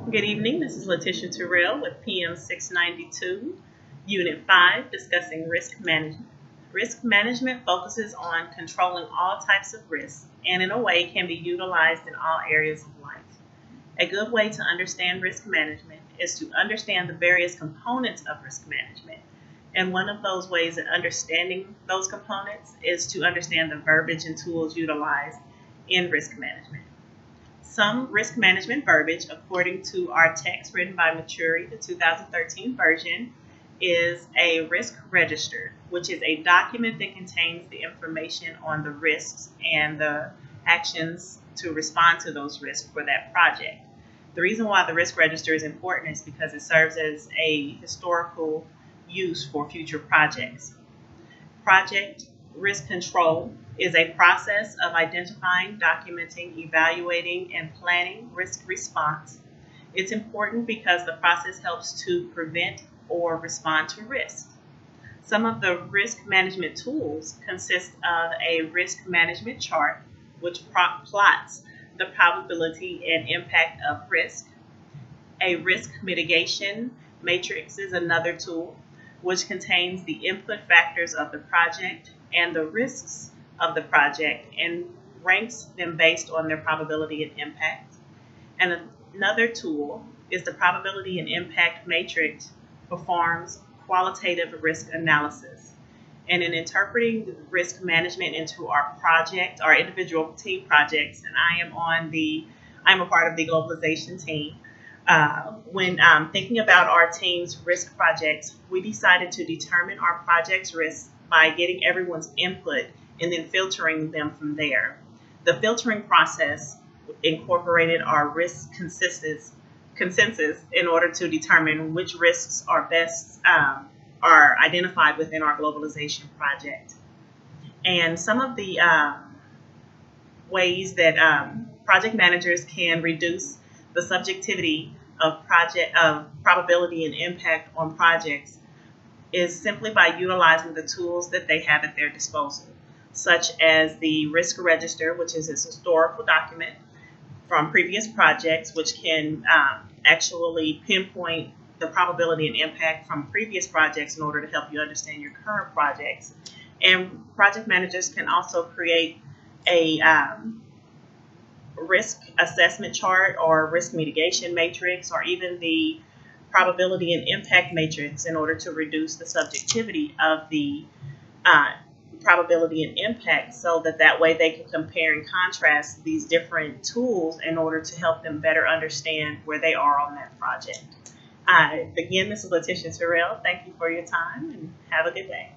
Good evening, this is Letitia Terrell with PM692 Unit 5 discussing risk management. Risk management focuses on controlling all types of risks and in a way can be utilized in all areas of life. A good way to understand risk management is to understand the various components of risk management. And one of those ways of understanding those components is to understand the verbiage and tools utilized in risk management. Some risk management verbiage, according to our text written by Maturi, the 2013 version, is a risk register, which is a document that contains the information on the risks and the actions to respond to those risks for that project. The reason why the risk register is important is because it serves as a historical use for future projects. Project risk control is a process of identifying, documenting, evaluating, and planning risk response. It's important because the process helps to prevent or respond to risk. Some of the risk management tools consist of a risk management chart, which plots the probability and impact of risk. A risk mitigation matrix is another tool, which contains the input factors of the project and the risks of the project and ranks them based on their probability and impact. And another tool is the probability and impact matrix performs qualitative risk analysis. And in interpreting risk management into our project, our individual team projects, and I'm a part of the globalization team. When thinking about our team's risk projects, we decided to determine our project's risks by getting everyone's input and then filtering them from there. The filtering process incorporated our risk consensus in order to determine which risks are best are identified within our globalization project. And some of the ways that project managers can reduce the subjectivity of probability and impact on projects is simply by utilizing the tools that they have at their disposal, such as the risk register, which is a historical document from previous projects, which can actually pinpoint the probability and impact from previous projects in order to help you understand your current projects. And project managers can also create a risk assessment chart or risk mitigation matrix or even the probability and impact matrix in order to reduce the subjectivity of the probability and impact, so that way they can compare and contrast these different tools in order to help them better understand where they are on that project. Again, this is Letitia Terrell. Thank you for your time and have a good day.